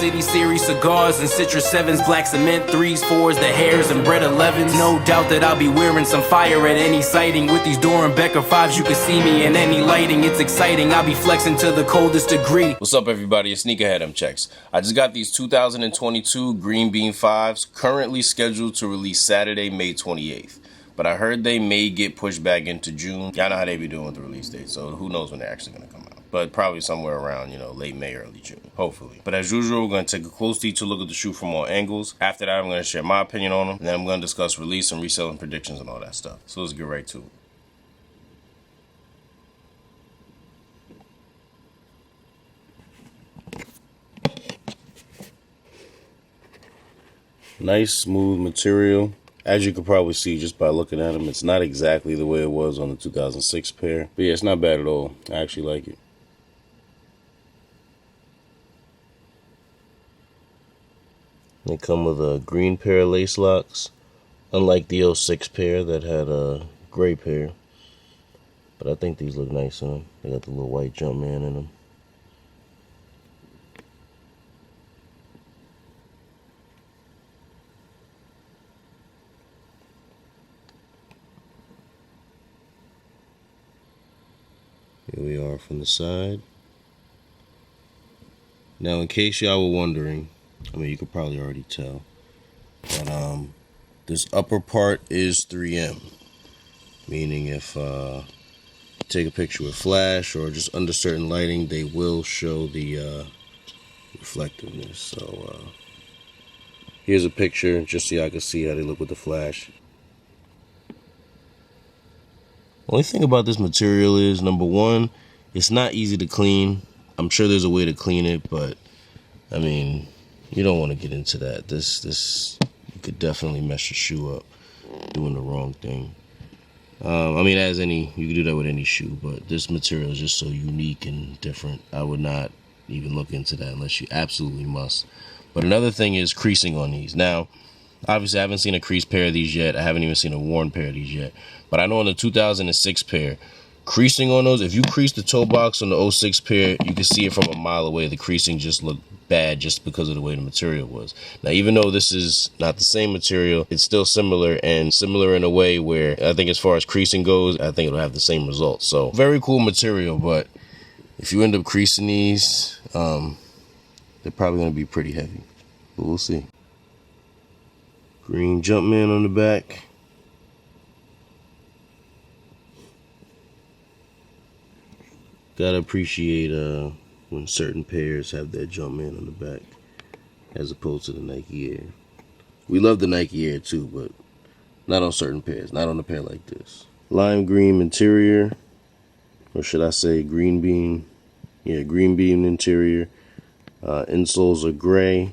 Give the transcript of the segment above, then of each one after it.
City Series cigars and Citrus 7s, black cement 3s, 4s, the hairs and bread 11s. No doubt that I'll be wearing some fire at any sighting. With these Doran Becker 5s, you can see me in any lighting. It's exciting, I'll be flexing to the coldest degree. What's up, everybody? It's Sneakerhead M Checks. I just got these 2022 Green Bean 5s, currently scheduled to release Saturday, May 28th. But I heard they may get pushed back into June. Y'all know how they be doing with the release date, so who knows when they're actually going to come out. But probably somewhere around, late May, early June, hopefully. But as usual, we're going to take a close detailed look at the shoe from all angles. After that, I'm going to share my opinion on them, and then I'm going to discuss release and reselling predictions and all that stuff. So let's get right to it. Nice, smooth material. As you can probably see just by looking at them, it's not exactly the way it was on the 2006 pair. But yeah, it's not bad at all. I actually like it. They come with a green pair of lace locks, unlike the 06 pair that had a gray pair. But I think these look nice on them. They got the little white Jumpman in them. Here we are from the side. Now, in case y'all were wondering, I mean, you could probably already tell, but this upper part is 3M, meaning if you take a picture with flash or just under certain lighting, they will show the reflectiveness. So here's a picture just so y'all can see how they look with the flash. Only thing about this material is, number one, it's not easy to clean. I'm sure there's a way to clean it, but I mean, you don't want to get into that. This you could definitely mess your shoe up doing the wrong thing. I mean, you could do that with any shoe, but this material is just so unique and different. I would not even look into that unless you absolutely must. But another thing is creasing on these. Now, obviously, I haven't seen a creased pair of these yet. I haven't even seen a worn pair of these yet. But I know on the 2006 pair, creasing on those, if you crease the toe box on the 06 pair, you can see it from a mile away. The creasing just looked bad just because of the way the material was. Now, even though this is not the same material, it's still similar, and similar in a way where I think as far as creasing goes, I think it'll have the same results. So, very cool material, but if you end up creasing these, they're probably going to be pretty heavy. But we'll see. Green Jumpman on the back. Gotta appreciate when certain pairs have that Jumpman on the back as opposed to the Nike Air. We love the Nike Air too, but not on certain pairs, not on a pair like this. Lime green interior, or should I say green bean? Yeah, green bean interior. Insoles are gray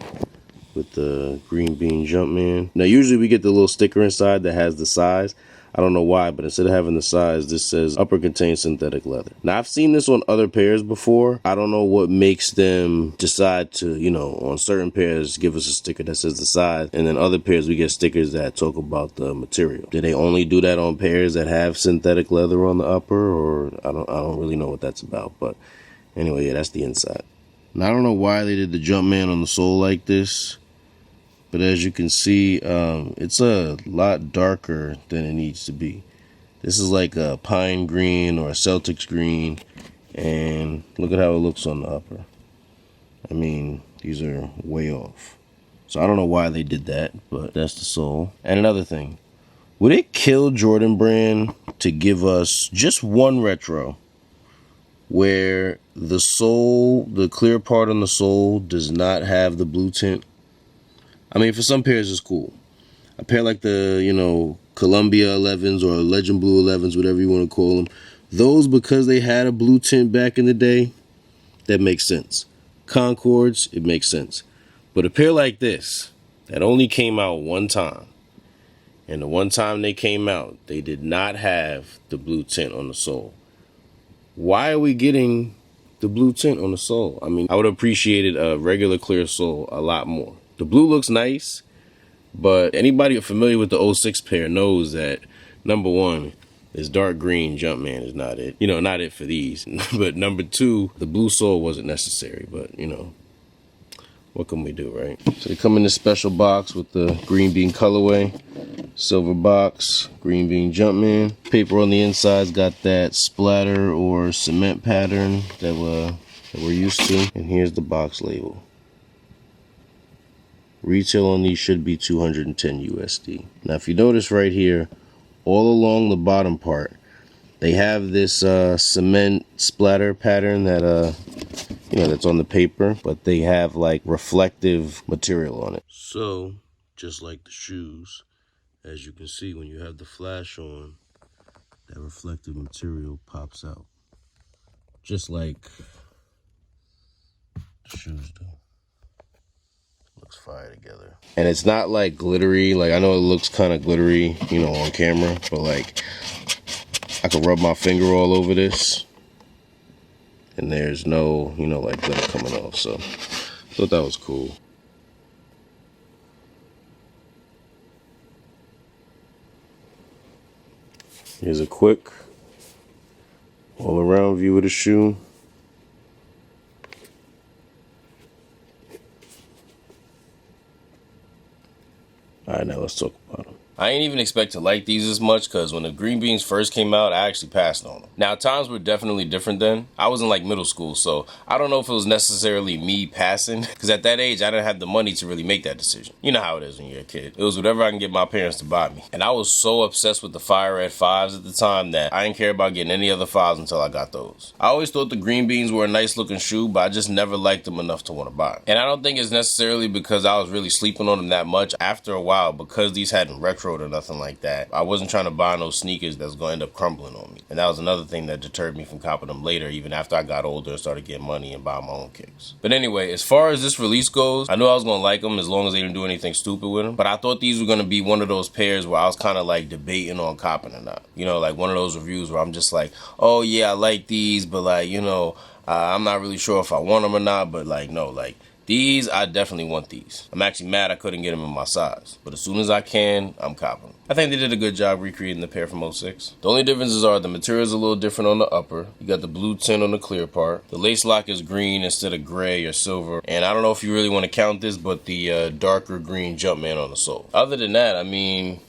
with the green bean Jumpman. Now, usually we get the little sticker inside that has the size. I don't know why, but instead of having the size, this says upper contains synthetic leather. Now, I've seen this on other pairs before. I don't know what makes them decide to, on certain pairs, give us a sticker that says the size, and then other pairs we get stickers that talk about the material. Do they only do that on pairs that have synthetic leather on the upper, or I don't really know what that's about. But anyway, yeah, that's the inside. Now, I don't know why they did the Jumpman on the sole like this. But as you can see, it's a lot darker than it needs to be. This is like a pine green or a Celtics green. And look at how it looks on the upper. I mean, these are way off. So I don't know why they did that, but that's the sole. And another thing, would it kill Jordan Brand to give us just one retro where the sole, the clear part on the sole, does not have the blue tint? I mean, for some pairs, it's cool. A pair like the, Columbia 11s or Legend Blue 11s, whatever you want to call them, those, because they had a blue tint back in the day, that makes sense. Concords, it makes sense. But a pair like this, that only came out one time, and the one time they came out, they did not have the blue tint on the sole. Why are we getting the blue tint on the sole? I mean, I would have appreciated a regular clear sole a lot more. The blue looks nice, but anybody familiar with the 06 pair knows that, number one, this dark green Jumpman is not it. Not it for these. But number two, the blue sole wasn't necessary. But, what can we do, right? So they come in this special box with the green bean colorway, silver box, green bean Jumpman. Paper on the inside's got that splatter or cement pattern that we're used to. And here's the box label. Retail on these should be 210 USD. Now, if you notice right here, all along the bottom part, they have this cement splatter pattern that that's on the paper, but they have like reflective material on it. So, just like the shoes, as you can see, when you have the flash on, that reflective material pops out, just like the shoes do. Looks fire together. And it's not like glittery. Like, I know it looks kind of glittery, on camera, but like I could rub my finger all over this and there's no, like glitter coming off. So I thought that was cool. Here's a quick all around view of the shoe. All right, now let's talk about them. I ain't even expect to like these as much because when the green beans first came out, I actually passed on them. Now, times were definitely different then. I was in like middle school, so I don't know if it was necessarily me passing because at that age, I didn't have the money to really make that decision. You know how it is when you're a kid. It was whatever I can get my parents to buy me. And I was so obsessed with the Fire Red 5s at the time that I didn't care about getting any other 5s until I got those. I always thought the green beans were a nice looking shoe, but I just never liked them enough to want to buy them. And I don't think it's necessarily because I was really sleeping on them that much. After a while, because these hadn't retroed or nothing like that, I wasn't trying to buy no sneakers that's going to end up crumbling on me. And that was another thing that deterred me from copping them later, even after I got older and started getting money and buying my own kicks. But anyway, as far as this release goes, I knew I was going to like them as long as they didn't do anything stupid with them. But I thought these were going to be one of those pairs where I was kind of like debating on copping or not. Like one of those reviews where I'm just like, oh yeah, I like these, but like, I'm not really sure if I want them or not. But like, no, like, these, I definitely want these. I'm actually mad I couldn't get them in my size. But as soon as I can, I'm copping them. I think they did a good job recreating the pair from '06. The only differences are the material is a little different on the upper. You got the blue tint on the clear part. The lace lock is green instead of gray or silver. And I don't know if you really want to count this, but the darker green Jumpman on the sole. Other than that, I mean,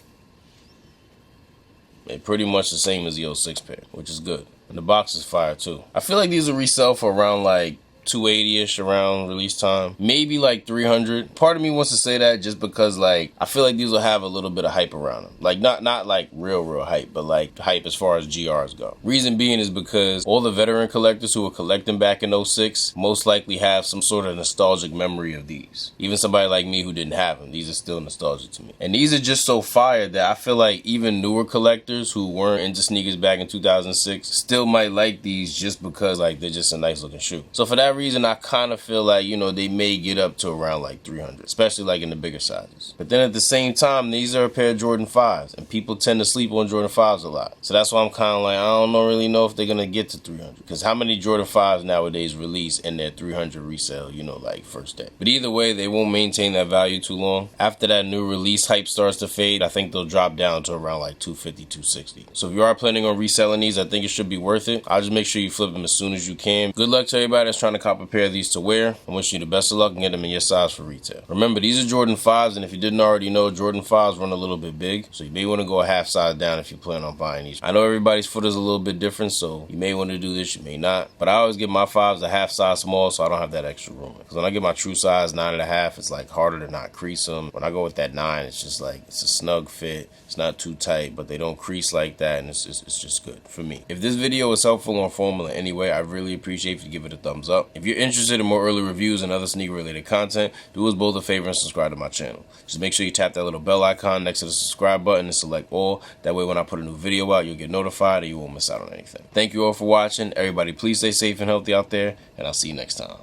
they're pretty much the same as the '06 pair, which is good. And the box is fire too. I feel like these will resell for around like 280-ish around release time, maybe like 300. Part of me wants to say that just because like I feel like these will have a little bit of hype around them, like not like real hype, but like hype as far as GRs go. Reason being is because all the veteran collectors who were collecting back in '06 most likely have some sort of nostalgic memory of these. Even somebody like me who didn't have them, these are still nostalgic to me. And these are just so fire that I feel like even newer collectors who weren't into sneakers back in 2006 still might like these just because like they're just a nice looking shoe. So for that reason, I kind of feel like, they may get up to around like 300, especially like in the bigger sizes. But then at the same time, these are a pair of Jordan 5s, and people tend to sleep on Jordan 5s a lot. So that's why I'm kind of like, I don't really know if they're going to get to 300. Because how many Jordan 5s nowadays release in their 300 resale, like first day? But either way, they won't maintain that value too long. After that new release hype starts to fade, I think they'll drop down to around like 250, 260. So if you are planning on reselling these, I think it should be worth it. I'll just make sure you flip them as soon as you can. Good luck to everybody that's trying to cop a pair of these to wear. I wish you the best of luck and get them in your size for retail. Remember, these are Jordan 5s, and if you didn't already know, Jordan 5s run a little bit big, so you may want to go a half size down if you plan on buying these. I know everybody's foot is a little bit different, so you may want to do this, you may not. But I always get my 5s a half size small, so I don't have that extra room. Because when I get my true size 9.5, it's like harder to not crease them. When I go with that 9, it's just like, it's a snug fit. It's not too tight, but they don't crease like that, and it's just good for me. If this video was helpful or informative in any way, I really appreciate if you give it a thumbs up. If you're interested in more early reviews and other sneaker related content, do us both a favor and subscribe to my channel. Just make sure you tap that little bell icon next to the subscribe button and select all. That way when I put a new video out, you'll get notified and you won't miss out on anything. Thank you all for watching. Everybody please stay safe and healthy out there, and I'll see you next time.